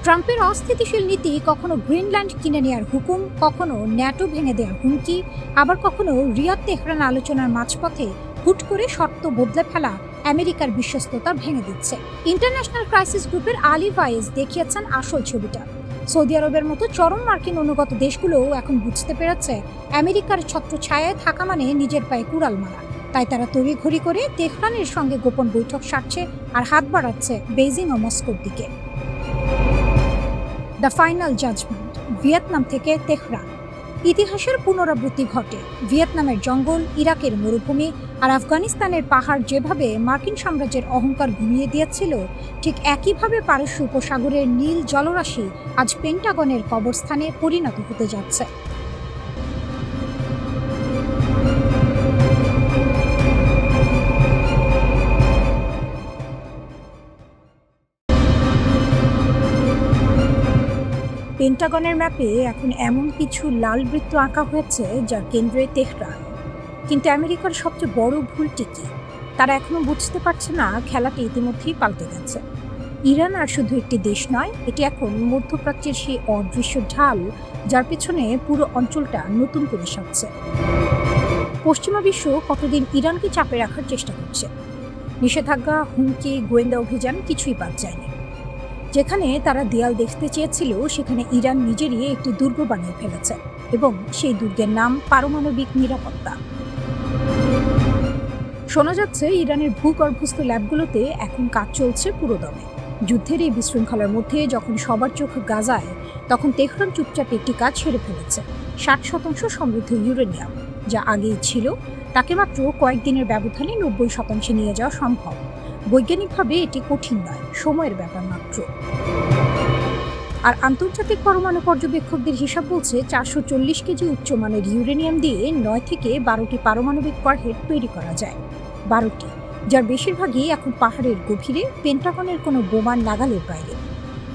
Speaker 1: ট্রাম্পের অস্থিতিশীল নীতি, কখনো গ্রিনল্যান্ড কিনে নেওয়ার হুকুম, কখনো ন্যাটো ভেঙে দেওয়ার হুমকি, আবার কখনো রিয়াদ তেহরান আলোচনার মাঝপথে হুট করে শর্ত বদলে ফেলা আমেরিকার বিশ্বস্ততা ভেঙে দিচ্ছে। ইন্টারন্যাশনাল ক্রাইসিস গ্রুপের আলী ভাইজ দেখিয়েছেন আসল ছবিটা। সৌদি আরবের মতো চরম মার্কিন অনুগত দেশগুলোও এখন বুঝতে পেরেছে আমেরিকার ছত্রছায়ায় থাকা মানে নিজের পায়ে কুড়াল মারা। তাই তারা তড়িঘড়ি করে তেহরানের সঙ্গে গোপন বৈঠক সারছে আর হাত বাড়াচ্ছে বেইজিং ও মস্কোর দিকে। The final judgment. ভিয়েতনাম থেকে তেহরান। ইতিহাসের পুনরাবৃত্তি ঘটে। ভিয়েতনামের জঙ্গল, ইরাকের মরুভূমি আর আফগানিস্তানের পাহাড় যেভাবে মার্কিন সাম্রাজ্যের অহংকার ঘুমিয়ে দিয়েছিল, ঠিক একইভাবে পারস্য উপসাগরের নীল জলরাশি আজ পেন্টাগনের কবরস্থানে পরিণত হতে যাচ্ছে। পেন্টাগনের ম্যাপে এখন এমন কিছু লাল বৃত্ত আঁকা হয়েছে যার কেন্দ্রে তেহরান। কিন্তু আমেরিকার সবচেয়ে বড় ভুলটি কি? তারা এখনো বুঝতে পারছে না খেলাটি ইতিমধ্যেই পাল্টে গেছে। ইরান আর শুধু একটি দেশ নয়, এটি এখন মধ্যপ্রাচ্যের সেই অদৃশ্য ঢাল যার পেছনে পুরো অঞ্চলটা নতুন করে সাজছে। পশ্চিমা বিশ্ব কতদিন ইরানকে চাপে রাখার চেষ্টা করছে। নিষেধাজ্ঞা, হুমকি, গোয়েন্দা অভিযান কিছুই বাদ যায়নি। যেখানে তারা দেয়াল দেখতে চেয়েছিল, সেখানে ইরান নিজেরই একটি দুর্গ বানিয়ে ফেলেছে, এবং সেই দুর্গের নাম পারমাণবিক নিরাপত্তা। শোনা যাচ্ছে ইরানের ভূগর্ভস্থ ল্যাবগুলোতে এখন কাজ চলছে পুরোদমে। যুদ্ধের এই বিশৃঙ্খলার মধ্যে যখন সবার চোখ গাজায়, তখন তেহরান চুপচাপ একটি কাজ সেরে ফেলেছে। 60% সমৃদ্ধ ইউরেনিয়াম, যা আগেই ছিল, তাকে মাত্র কয়েকদিনের ব্যবধানে 90% নিয়ে যাওয়া সম্ভব। বৈজ্ঞানিকভাবে এটি কঠিন নয়, সময়ের ব্যাপার মাত্র। আর আন্তর্জাতিক পরমাণু পর্যবেক্ষকদের হিসাব বলছে 440 কেজি উচ্চমানের ইউরেনিয়াম দিয়ে 9 থেকে 12টি পারমাণবিক ওয়ারহেড তৈরি করা যায়। 12টি, যার বেশিরভাগই এখন পাহাড়ের গভীরে, পেন্টাগনের কোনো বোমার নাগালের বাইরে।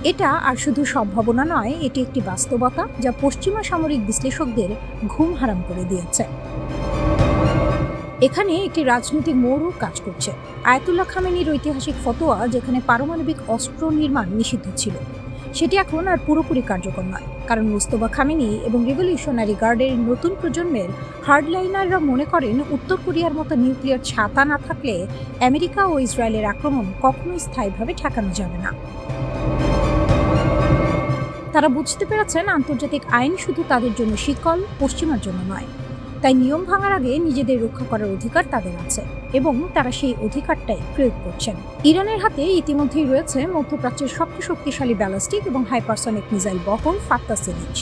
Speaker 1: এটা আর শুধু সম্ভাবনা নয়, এটি একটি বাস্তবতা যা পশ্চিমা সামরিক বিশ্লেষকদের ঘুম হারাম করে দিয়েছে। এখানে একটি রাজনৈতিক মোড়ও কাজ করছে। আয়াতুল্লাহ খামেনির ঐতিহাসিক ফতোয়া, যেখানে পারমাণবিক অস্ত্র নির্মাণ নিষিদ্ধ ছিল, সেটি এখন আর পুরোপুরি কার্যকর নয়। কারণ মুস্তফা খামেনি এবং রেভলিউশনারি গার্ডের নতুন প্রজন্মের হার্ডলাইনাররা মনে করেন, উত্তর কোরিয়ার মতো নিউক্লিয়ার ছাতা না থাকলে আমেরিকা ও ইসরায়েলের আক্রমণ কখনোই স্থায়ীভাবে ঠেকানো যাবে না। তারা বুঝতে পেরেছেন, আন্তর্জাতিক আইন শুধু তাদের জন্য শিকল, পশ্চিমার জন্য নয়। তাই নিয়ম ভাঙার আগে নিজেদের রক্ষা করার অধিকার তাদের আছে, এবং তারা সেই অধিকারটাই প্রয়োগ করছেন। ইরানের হাতে ইতিমধ্যেই রয়েছে মধ্যপ্রাচ্যের সবচেয়ে শক্তিশালী ব্যালিস্টিক এবং হাইপারসনিক মিসাইল বহর ফাত্তা সিরিজ।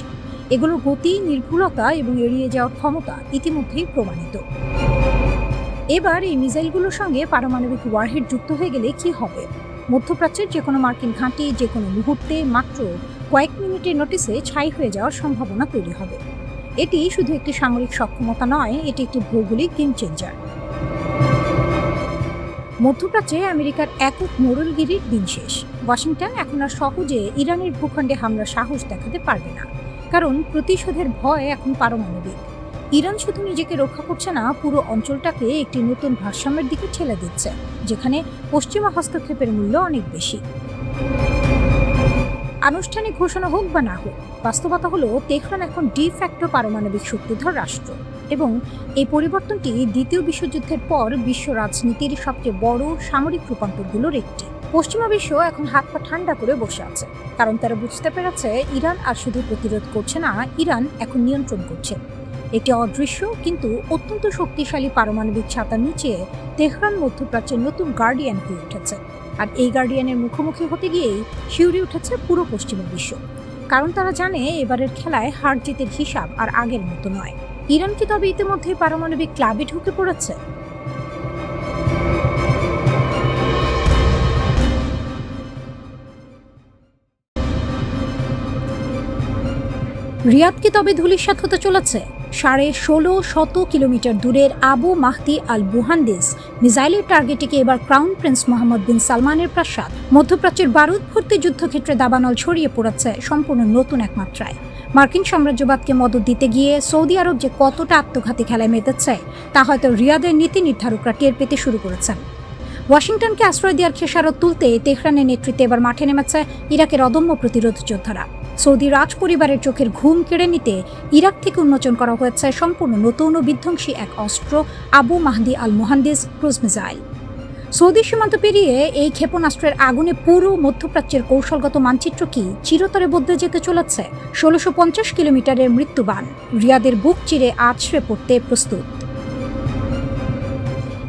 Speaker 1: এগুলোর গতি, নির্ভুলতা এবং এড়িয়ে যাওয়ার ক্ষমতা ইতিমধ্যেই প্রমাণিত। এবার এই মিসাইলগুলোর সঙ্গে পারমাণবিক ওয়ারহেড যুক্ত হয়ে গেলে কি হবে? মধ্যপ্রাচ্যের যে কোনো মার্কিন ঘাঁটি যে কোনো মুহূর্তে মাত্র কয়েক মিনিটের নোটিসে ছাই হয়ে যাওয়ার সম্ভাবনা তৈরি হবে। এটি শুধু একটি সামরিক সক্ষমতা নয়, এটি একটি ভৌগোলিক গেম চেঞ্জার। মধ্যপ্রাচ্যে আমেরিকার একক মোড়লগিরির দিন শেষ। ওয়াশিংটন এখন আর সহজে ইরানের ভূখণ্ডে হামলার সাহস দেখাতে পারবে না। কারণ প্রতিশোধের ভয় এখন পারমাণবিক। ইরান শুধু নিজেকে রক্ষা করছে না, পুরো অঞ্চলটাকে একটি নতুন ভারসাম্যের দিকে ঠেলে দিচ্ছে, যেখানে পশ্চিমা হস্তক্ষেপের মূল্য অনেক বেশি। আনুষ্ঠানিক ঘোষণা হোক বা না হোক, বাস্তবতা হলো তেহরান এখন ডি ফ্যাক্টো পারমাণবিক শক্তিধর রাষ্ট্র, এবং এই পরিবর্তনটি দ্বিতীয় বিশ্বযুদ্ধের পর বিশ্ব রাজনীতির সবচেয়ে বড় সামরিক রূপান্তরগুলোর একটি। পশ্চিমা বিশ্ব এখন হাত পা ঠান্ডা করে বসে আছে, কারণ তারা বুঝতে পেরেছে ইরান আর শুধু প্রতিরোধ করছে না, ইরান এখন নিয়ন্ত্রণ করছে। একটি অদৃশ্য কিন্তু অত্যন্ত শক্তিশালী পারমাণবিক ছাতার নিচে তেহরান মধ্যপ্রাচ্যের নতুন গার্ডিয়ান হয়ে উঠেছে। আর এই গার্ডিয়ানের মুখোমুখি হতে গিয়েই শিউরে উঠেছে পুরো পশ্চিমা বিশ্ব, কারণ তারা জানে এবারের খেলায় হার জিতের হিসাব আর আগের মতো নয়। ইরান কি তবে ইতিমধ্যে পারমাণবিক ক্লাবে ঢুকে পড়েছে? রিয়াদ কি তবে ধূলিসাৎ হতে চলেছে? 16,500 কিলোমিটার দূরের আবু মাহদি আল মুহান্দিস মিসাইলের টার্গেটে এবার ক্রাউন প্রিন্স মোহাম্মদ বিন সালমানের প্রাসাদ। মধ্যপ্রাচ্যের বারুদ ভর্তি যুদ্ধক্ষেত্রে দাবানল ছড়িয়ে পড়েছে সম্পূর্ণ নতুন এক মাত্রায়। মার্কিন সাম্রাজ্যবাদকে মদত দিতে গিয়ে সৌদি আরব যে কতটা আত্মঘাতী খেলায় মেতেছে তা হয়তো রিয়াদের নীতি নির্ধারকরা টের পেতে শুরু করেছেন। ওয়াশিংটনকে আশ্রয় দেওয়ার খেসারত তুলতে তেহরানের নেতৃত্বে এবার মাঠে নেমেছে ইরাকের অদম্য প্রতিরোধ যোদ্ধারা। সৌদি রাজ পরিবারের চোখের ঘুম কেড়ে নিতে ইরাক থেকে উন্মোচন করা হয়েছে সম্পূর্ণ নতুন ও বিধ্বংসী এক অস্ত্র, আবু মাহদি আল মুহান্দিস ক্রুজ মিসাইল। সৌদি সীমান্ত পেরিয়ে এই ক্ষেপণাস্ত্রের আগুনে পুরো মধ্যপ্রাচ্যের কৌশলগত মানচিত্র কি চিরতরে বদলে যেতে চলেছে? 1650 কিলোমিটারের মৃত্যুবান রিয়াদের বুক চিরে আছড়ে পড়তে প্রস্তুত।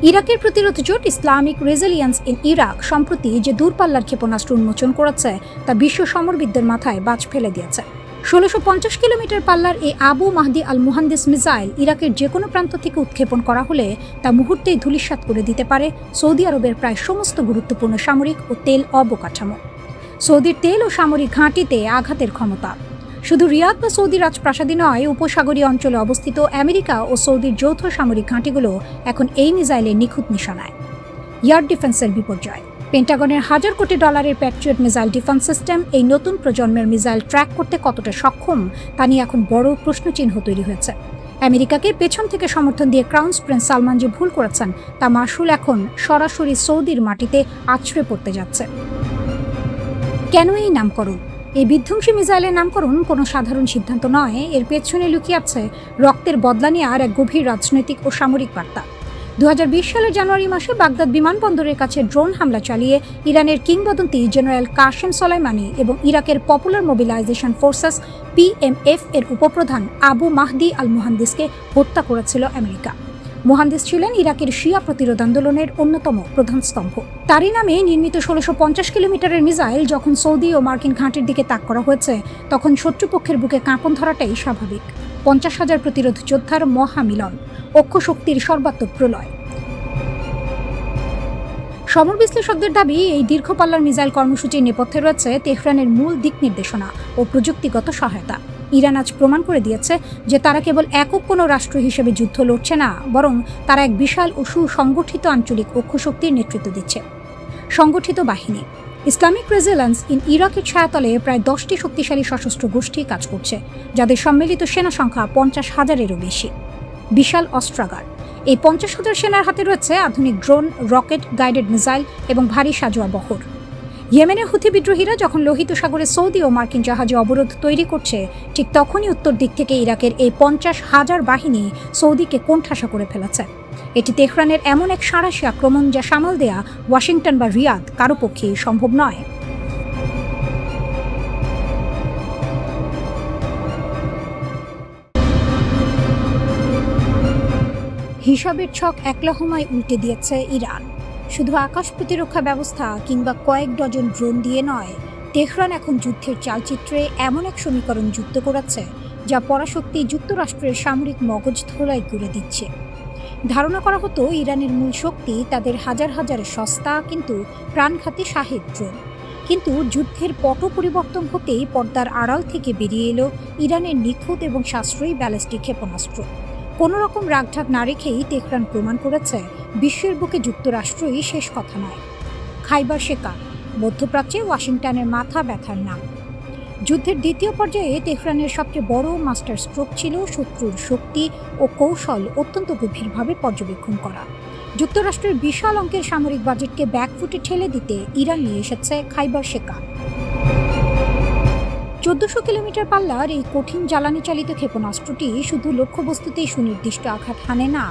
Speaker 1: ইরাকের প্রতিরোধ জোট ইসলামিক রেজিলিয়েন্স ইন ইরাক সম্প্রতি যে দূরপাল্লার ক্ষেপণাস্ত্র উন্মোচন করেছে তা বিশ্ব সমরবিদদের মাথায় বাজ ফেলে দিয়েছে। 1650 কিলোমিটার পাল্লার এই আবু মাহদি আল মুহান্দিস মিসাইল ইরাকের যে কোনো প্রান্ত থেকে উৎক্ষেপণ করা হলে তা মুহূর্তেই ধূলিসাৎ করে দিতে পারে সৌদি আরবের প্রায় সমস্ত গুরুত্বপূর্ণ সামরিক ও তেল অবকাঠামো। সৌদির তেল ও সামরিক ঘাঁটিতে আঘাতের ক্ষমতা। শুধু রিয়াদ বা সৌদি রাজপ্রাসাদই নয়, উপসাগরীয় অঞ্চলে অবস্থিত আমেরিকা ও সৌদির যৌথ সামরিক ঘাঁটিগুলো এখন এই মিসাইলের নিখুঁত নিশানায়। এয়ার ডিফেন্সের বিপর্যয়। পেন্টাগনের $1,000 কোটি প্যাট্রিয়ট মিসাইল ডিফেন্স সিস্টেম এই নতুন প্রজন্মের মিসাইল ট্র্যাক করতে কতটা সক্ষম তা নিয়ে এখন বড় প্রশ্নচিহ্ন তৈরি হয়েছে। আমেরিকাকে পেছন থেকে সমর্থন দিয়ে ক্রাউন প্রিন্স সালমান যে ভুল করেছেন তা মাসুল এখন সরাসরি সৌদির মাটিতে আছড়ে পড়তে যাচ্ছে। কেন এই নামকরণ? এই বিধ্বংসী মিসাইলের নামকরণ কোনো সাধারণ সিদ্ধান্ত নয়, এর পেছনে লুকিয়ে আছে রক্তের বদলা নেওয়ার এক গভীর রাজনৈতিক ও সামরিক বার্তা। 2020 সালের জানুয়ারি মাসে বাগদাদ বিমানবন্দরের কাছে ড্রোন হামলা চালিয়ে ইরানের কিংবদন্তি জেনারেল কাশেম সোলাইমানি এবং ইরাকের পপুলার মোবিলাইজেশন ফোর্সেস PMF এর উপপ্রধান আবু মাহদি আল মুহান্দিসকে হত্যা করেছিল আমেরিকা। মুহান্দিস ছিলেন ইরাকের শিয়া প্রতিরোধ আন্দোলনের অন্যতম প্রধান স্তম্ভ। তারই নামে নির্মিত 1650 কিলোমিটারের মিসাইল যখন সৌদি ও মার্কিন ঘাঁটির দিকে তাক করা হয়েছে তখন শত্রুপক্ষের বুকে কাঁপন ধরাটাই স্বাভাবিক। 50,000 প্রতিরোধ যোদ্ধার মহামিলন, অক্ষ শক্তির সর্বাত্মক প্রলয়। সমর বিশ্লেষকদের দাবি এই দীর্ঘ পাল্লার মিসাইল কর্মসূচির নেপথ্যে রয়েছে তেহরানের মূল দিক নির্দেশনা ও প্রযুক্তিগত সহায়তা। ইরান আজ প্রমাণ করে দিয়েছে যে তারা কেবল একক কোনো রাষ্ট্র হিসেবে যুদ্ধ লড়ছে না, বরং তারা এক বিশাল ও সুসংগঠিত আঞ্চলিক অক্ষশক্তির নেতৃত্ব দিচ্ছে। সংগঠিত বাহিনী। ইসলামিক রেজিলিয়েন্স ইন ইরাকের ছায়াতলে প্রায় 10টি শক্তিশালী সশস্ত্র গোষ্ঠী কাজ করছে, যাদের সম্মিলিত সেনা সংখ্যা 50,000-এরও বেশি। বিশাল অস্ত্রাগার। এই 50,000 সেনার হাতে রয়েছে আধুনিক ড্রোন, রকেট, গাইডেড মিসাইল এবং ভারী সাজোয়া বহর। ইয়েমেনের হুথি বিদ্রোহীরা যখন লোহিত সাগরে সৌদি ও মার্কিন জাহাজে অবরোধ তৈরি করছে, ঠিক তখনই উত্তর দিক থেকে ইরাকের এই 50,000 বাহিনী সৌদিকে কোণঠাসা করে ফেলেছে। এটি তেহরানের এমন এক সাঁড়াশি আক্রমণ যা সামাল দেয়া ওয়াশিংটন বা রিয়াদ কারো পক্ষেই সম্ভব নয়। হিসাবের ছক একলহমায় উল্টে দিয়েছে ইরান। শুধু আকাশ প্রতিরক্ষা ব্যবস্থা কিংবা কয়েক ডজন ড্রোন দিয়ে নয়, তেহরান এখন যুদ্ধের চালচিত্রে এমন এক সমীকরণ যুক্ত করেছে যা পরাশক্তি যুক্তরাষ্ট্রের সামরিক মগজ ধোলাই করে দিচ্ছে। ধারণা করা হতো ইরানের মূল শক্তি তাদের হাজার হাজার সস্তা কিন্তু প্রাণঘাতী শাহেদ ড্রোন, কিন্তু যুদ্ধের পট পরিবর্তন হতেই পর্দার আড়াল থেকে বেরিয়ে এলো ইরানের নিখুঁত এবং সাশ্রয়ী ব্যালিস্টিক ক্ষেপণাস্ত্র। কোনো রকম রাগঢাক না রেখেই তেহরান প্রমাণ করেছে বিশ্বের বুকে যুক্তরাষ্ট্রই শেষ কথা নয়। খাইবার শেকার, মধ্যপ্রাচ্যে ওয়াশিংটনের মাথা ব্যথার নাম। যুদ্ধের দ্বিতীয় পর্যায়ে তেহরানের সবচেয়ে বড় মাস্টার স্ট্রোক ছিল শত্রুর শক্তি ও কৌশল অত্যন্ত গভীরভাবে পর্যবেক্ষণ করা। যুক্তরাষ্ট্রের বিশাল অঙ্কের সামরিক বাজেটকে ব্যাকফুটে ঠেলে দিতে ইরান নিয়ে এসেছে খাইবার শেকা। 1400 কিলোমিটার পাল্লার এই কঠিন জ্বালানি চালিত ক্ষেপণাস্ত্রটি শুধু লক্ষ্যবস্তুতেই সুনির্দিষ্ট আঘাত হানে না,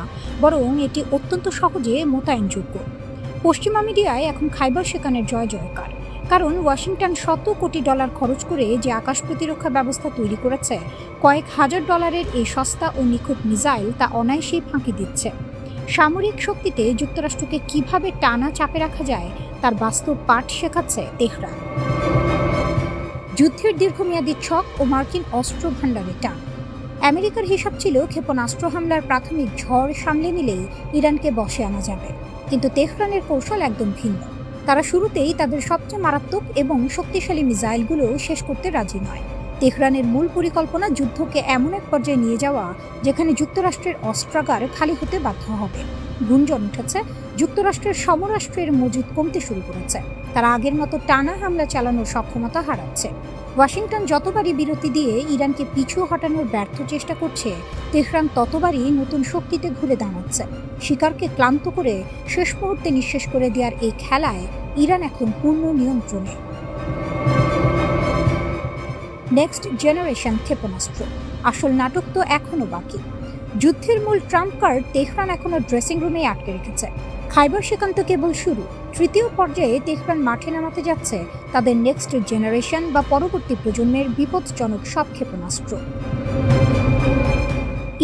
Speaker 1: বরং এটি অত্যন্ত সহজে মোতায়েনযোগ্য। পশ্চিমা মিডিয়ায় এখন খাইবার শেকানের জয় জয়কার, কারণ ওয়াশিংটন শত কোটি ডলার খরচ করে যে আকাশ প্রতিরক্ষা ব্যবস্থা তৈরি করেছে, কয়েক হাজার ডলারের এই সস্তা ও নিখুঁত মিসাইল তা অনায়াসেই ফাঁকি দিচ্ছে। সামরিক শক্তিতে যুক্তরাষ্ট্রকে কিভাবে টানা চাপে রাখা যায় তার বাস্তব পাঠ শেখাচ্ছে তেহরান। যুদ্ধের দীর্ঘমেয়াদী ছক ও মার্কিন অস্ত্র ভাণ্ডারে টান। আমেরিকার হিসাব ছিল ক্ষেপণাস্ত্র হামলার প্রাথমিক ঝড় সামলে নিলেই ইরানকে বশে আনা যাবে, কিন্তু তেহরানের কৌশল একদম ভিন্ন। তারা শুরুতেই তাদের সবচেয়ে মারাত্মক এবং শক্তিশালী মিসাইলগুলো শেষ করতে রাজি নয়। তেহরানের মূল পরিকল্পনা যুদ্ধকে এমন এক পর্যায়ে নিয়ে যাওয়া যেখানে যুক্তরাষ্ট্রের অস্ত্রাগার খালি হতে বাধ্য হবে। গুঞ্জন উঠেছে যুক্তরাষ্ট্রের সমরাষ্ট্রের মজুদ কমতে শুরু করেছে, তারা আগের মতো টানা হামলা চালানোর সক্ষমতা হারাচ্ছে। ওয়াশিংটন যতবারই বিরতি দিয়ে ইরানকে পিছু হটানোর ব্যর্থ চেষ্টা করছে, তেহরান ততবারই নতুন শক্তিতে ঘুরে দাঁড়াচ্ছে। শিকারকে ক্লান্ত করে শেষ মুহূর্তে নিঃশেষ করে দেওয়ার এই খেলায় ইরান এখন পূর্ণ নিয়ন্ত্রণে। নেক্সট জেনারেশন ক্ষেপণাস্ত্র, আসল নাটক তো এখনো বাকি। যুদ্ধের মূল ট্রাম্প কার্ড তেহরান এখনো ড্রেসিং রুমে আটকে রেখেছে। খাইবার শেকান তো কেবল শুরু। তৃতীয় পর্যায়ে তেহরান মাঠে নামাতে যাচ্ছে তাদের নেক্সট জেনারেশন বা পরবর্তী প্রজন্মের বিপজ্জনক সব ক্ষেপণাস্ত্র।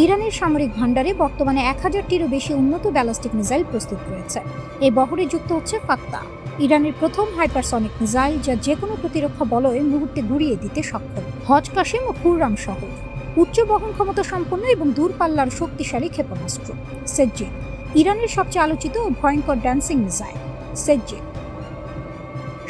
Speaker 1: ইরানের সামরিক ভাণ্ডারে বর্তমানে 1000টিরও বেশি উন্নত ব্যালিস্টিক মিসাইল প্রস্তুত রয়েছে। এই বহরে যুক্ত হচ্ছে ফাত্তা, ইরানের প্রথম হাইপারসনিক মিসাইল, যা যে কোনো প্রতিরক্ষা বলয় মুহূর্তে গুঁড়িয়ে দিতে সক্ষম। হজ কাসেম ও খুররাম সহ উচ্চ বহন ক্ষমতা সম্পন্ন এবং দূরপাল্লার শক্তিশালী ক্ষেপণাস্ত্র। সেজ্জিন, ইরানের সবচেয়ে আলোচিত ও ভয়ঙ্কর ড্যান্সিং মিসাইল। সেজ্জিন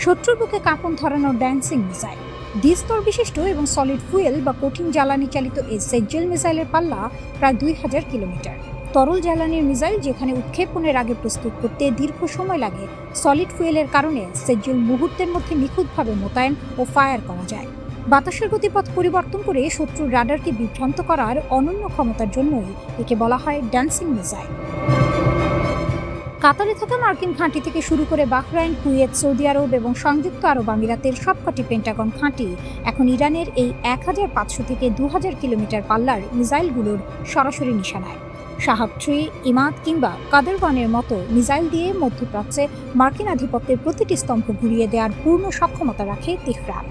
Speaker 1: শত্রুর বুকে কাঁপন ধরানোর ড্যান্সিং মিসাইল। দ্বিস্তর বিশিষ্ট এবং সলিড ফুয়েল বা কঠিন জ্বালানি চালিত এই সেজ্জেল মিসাইলের পাল্লা প্রায় 2000 কিলোমিটার। তরল জ্বালানির মিসাইল যেখানে উৎক্ষেপণের আগে প্রস্তুত করতে দীর্ঘ সময় লাগে, সলিড ফুয়েলের কারণে সেজ্জেল মুহূর্তের মধ্যে নিখুঁতভাবে মোতায়েন ও ফায়ার করা যায়। বাতাসের গতিপথ পরিবর্তন করে শত্রুর রাডারকে বিভ্রান্ত করার অনন্য ক্ষমতার জন্যই একে বলা হয় ড্যান্সিং মিসাইল। কাতারে থাকা মার্কিন ঘাঁটি থেকে শুরু করে বাহরাইন, কুয়েত, সৌদি আরব এবং সংযুক্ত আরব আমিরাতের সবকটি পেন্টাগন ঘাঁটি এখন ইরানের এই 1500 থেকে 2000 কিলোমিটার পাল্লার মিসাইলগুলোর সরাসরি নিশানায়। শাহাব-3, ইমাদ কিংবা কাদের-1-এর মতো মিসাইল দিয়ে মধ্যপ্রাচ্যে মার্কিন আধিপত্যের প্রতিটি স্তম্ভ ঘুরিয়ে দেওয়ার পূর্ণ সক্ষমতা রাখে তেহরান।